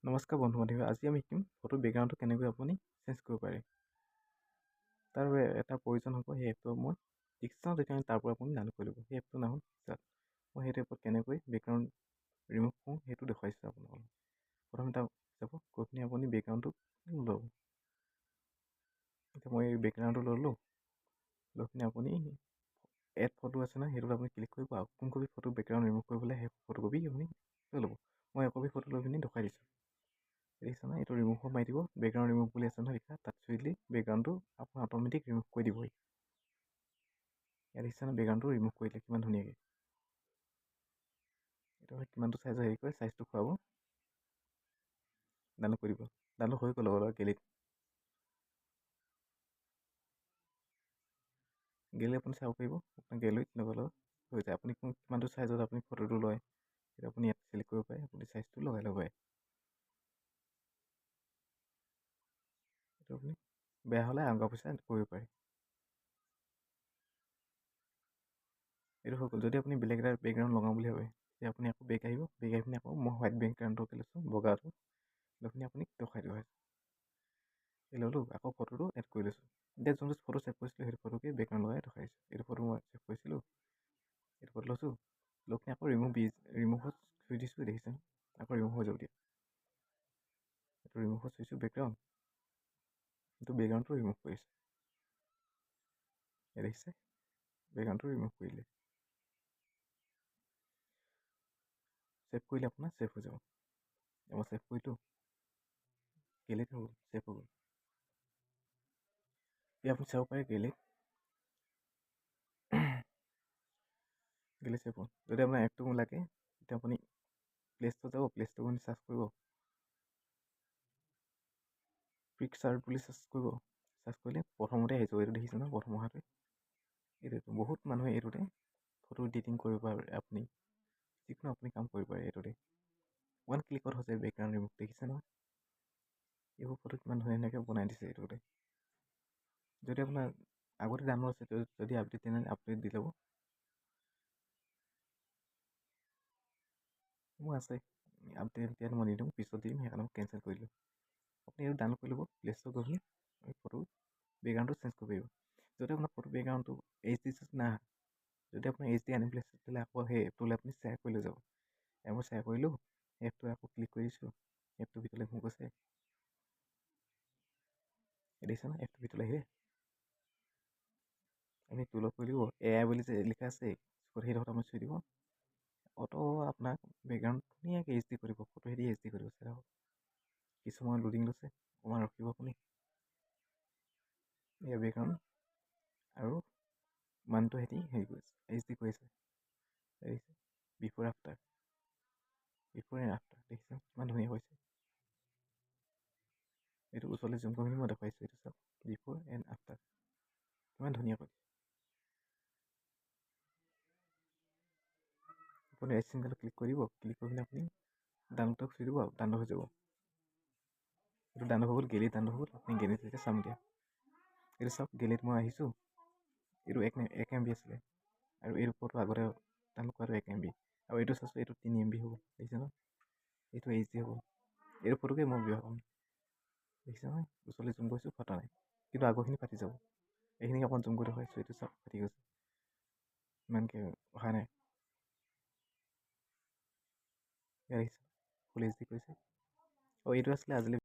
নমস্কাৰ বন্ধু বান্ধৱী, আজি আমি শিকিম ফটো বেকগ্ৰাউণ্ডটো কেনেকৈ আপুনি চেঞ্জ কৰিব পাৰে। তাৰ বাবে এটা প্ৰয়োজন হ'ব, সেই এপটো মই ডিছক্ৰিপশ্যনত দেখুৱাম, তাৰ পৰা আপুনি ডাউনলোড কৰি ল'ব। সেই এপটোৰ নাম হ'ল পিক্সাৰ্ট। মই সেইটো এপত কেনেকৈ বেকগ্ৰাউণ্ড ৰিমুভ কৰোঁ সেইটো দেখুৱাইছোঁ আপোনালোকক। প্ৰথমে তাত যাব, গৈ পিনি আপুনি বেকগ্ৰাউণ্ডটো ল'ব। এতিয়া মই এই বেকগ্ৰাউণ্ডটো ল'লোঁ, লৈ পিনি আপুনি এড ফটো আছে নহয়, সেইটোত আপুনি ক্লিক কৰিব আৰু কোন কপি ফটো বেকগ্ৰাউণ্ড ৰিমুভ কৰিবলৈ সেই ফটোকপি আপুনি লৈ ল'ব। মই একপি ফটো লৈ পিনি দেখুৱাই দিছোঁ। দেখিছে নহয়, এইটো ৰিমুভ মাৰি দিব, বেকগ্ৰাউণ্ড ৰিমুভ বুলি আছে নহয় লিখা, তাত চুই দিলে বেকগ্ৰাউণ্ডটো আপোনাৰ অট'মেটিক ৰিমুভ কৰি দিবই। ইয়াত দেখিছে নহয়, বেকগ্ৰাউণ্ডটো ৰিমুভ কৰি দিলে কিমান ধুনীয়াকৈ। এইটো কিমানটো চাইজৰ হেৰি কৰে, চাইজটো খুৱাব, ডাউনলোড কৰি দিব। ডাউনলোড হৈ গ'ল অলপ গেলেৰীত। গেলেৰী আপুনি চাব পাৰিব, আপোনাৰ গেলেৰীত লগাই হৈ যায়। আপুনি কিমানটো চাইজত আপুনি ফটোটো লয়, সেইটো আপুনি ইয়াত চিলেক্ট কৰিব পাৰে, আপুনি চাইজটো লগাই ল'ব পাৰে। এইটো আপুনি বেয়া হ'লে আগৰ পইচা কৰিব পাৰে। এইটো হৈ গ'ল। যদি আপুনি বেলেগ এটা বেকগ্ৰাউণ্ড লগাওঁ বুলি ভাবে, তেতিয়া আপুনি আকৌ বেক আহিব, বেক আহি পিনি আকৌ মই হোৱাইট বেকগ্ৰাউণ্ডটো লৈছোঁ, বগাটো লৈ পিনি আপুনি দেখুৱাই দিব। এই ল'লোঁ, আকৌ ফটোটো এড কৰি লৈছোঁ। এতিয়া যোনটো ফটো ছেভ কৰিছিলোঁ, সেইটো ফটোকে বেকগ্ৰাউণ্ড লগাই দেখাই দিছোঁ। এইটো ফটো মই ছেভ কৰিছিলোঁ, এইটো ফটো লৈছোঁ, লৈ পিনি আকৌ ৰিমুভত চুই দিছোঁ, দেখিছেনে? আকৌ ৰিমুভ হৈ যাব দিয়া। এইটো ৰিমুভত চুইছোঁ বেকগ্ৰাউণ্ড, এইটো বেকগ্ৰাউণ্ডটো ৰিমুভ কৰিছে। দেখিছে, বেকগ্ৰাউণ্ডটো ৰিমুভ কৰিলে। ছেভ কৰিলে আপোনাৰ ছেভ হৈ যাব। মই ছেভ কৰিলোঁ, গেলেৰীত হৈ গ'ল, ছেভ হৈ গ'ল। এতিয়া আপুনি চাব পাৰে গেলেৰীত ছেভ হ'ল। যদি আপোনাৰ এপটো লাগে, তেতিয়া আপুনি প্লে ষ্ট'ৰত যাব, প্লে ষ্ট'ৰ আপুনি চাৰ্চ কৰিব, পিক্সাৰ্ট বুলি চাৰ্চ কৰিব। চাৰ্চ কৰিলে প্ৰথমতে আহিব, এইটো দেখিছে ন, প্ৰথম অহাটোৱে। এইটো বহুত মানুহে এইটোতে ফটো এডিটিং কৰিব পাৰে। আপুনি যিকোনো আপুনি কাম কৰিব পাৰে এইটোতে। ওৱান ক্লিকত হৈছে বেকগ্ৰাউণ্ড ৰিমুভ, দেখিছে নহয়? এইবোৰ ফটো কিমান ধুনীয়াকৈ বনাই দিছে এইটোতে। যদি আপোনাৰ আগতে ডাউনলোড আছে, যদি আপডেট তেনেহ'লে আপডেট দি ল'ব। মোৰ আছে আপডেট, এতিয়া মই নিদিওঁ, পিছত দিম, সেইকাৰণে মই কেঞ্চেল কৰি দিলোঁ। আপুনি এইটো ডাউনলোড কৰি ল'ব, প্লে ষ্ট'ৰ গৈ পিনি ফটো বেকগ্ৰাউণ্ডটো চেঞ্জ কৰিব পাৰিব। যদি আপোনাৰ ফটো বেকগ্ৰাউণ্ডটো HD নাহে, যদি আপোনাৰ HD আনিম বুলি আছে, তেতিয়াহ'লে আকৌ সেই এপটোলৈ আপুনি শ্বেয়াৰ কৰি লৈ যাব। মই শ্বেয়াৰ কৰিলোঁ, এপটো আকৌ ক্লিক কৰি দিছোঁ, এপটোৰ ভিতৰলৈ মোক গৈছে, দেখিছে নহয়, এপটোৰ ভিতৰলৈ আহিলে। আপুনি টুলত কৰি দিব, AI বুলি যে লিখা আছে, সেইডোখৰত আপুনি চুই দিব, আপোনাক বেকগ্ৰাউণ্ড ধুনীয়াকৈ HD কৰিব, ফটো হেৰি HD কৰিব। কিছুমান লোডিং লৈছে, অকণমান ৰখিব আপুনি। এয়া বেকগ্ৰাউণ্ড আৰু মানুহটো হেৰি কৰিছে, HD কৰিছে, দেখিছে? বিফৰ এণ্ড আফটাৰ, দেখিছে কিমান ধুনীয়া হৈছে। এইটো ওচৰলৈ জুম কৰি মই দেখুৱাইছোঁ, এইটো চাওক, বিফৰ এণ্ড আফটাৰ কিমান ধুনীয়া কৰিছে। আপুনি ৰাইট চিংগলত ক্লিক কৰিব, ক্লিক কৰি পিনে আপুনি ডাউনলোডক চুই দিব, ডাউনলোড হৈ যাব। এইটো ডাউনলোড হৈ গ'ল, গেলেৰীত ডাউনলোড হৈ গ'ল। আপুনি গেলেৰীত এতিয়া চাম দিয়া। এইটো চাওক, গেলেৰীত মই আহিছোঁ, এইটো 1 MB আছিলে, আৰু এইটো ফটো আগতে ডাউনলোড কৰাটো 1 MB, আৰু এইটো চাইছোঁ, এইটো 3 MB হৈ গ'ল, দেখিছে ন? এইটো HD হৈ গ'ল। এইটো ফটোকে মই বিয়া পাম, দেখিছে নহয়? ওচৰলৈ জুম কৰিছোঁ, ফটা নাই, কিন্তু আগৰখিনি ফাটি যাব। এইখিনিকে অকণমান জুম কৰি দেখুৱাইছোঁ, এইটো চাওক, ফাটি গৈছে, ইমানকৈ অহা নাই। দেখিছে ফুল HD কৰিছে। এইটো আছিলে আজিলৈ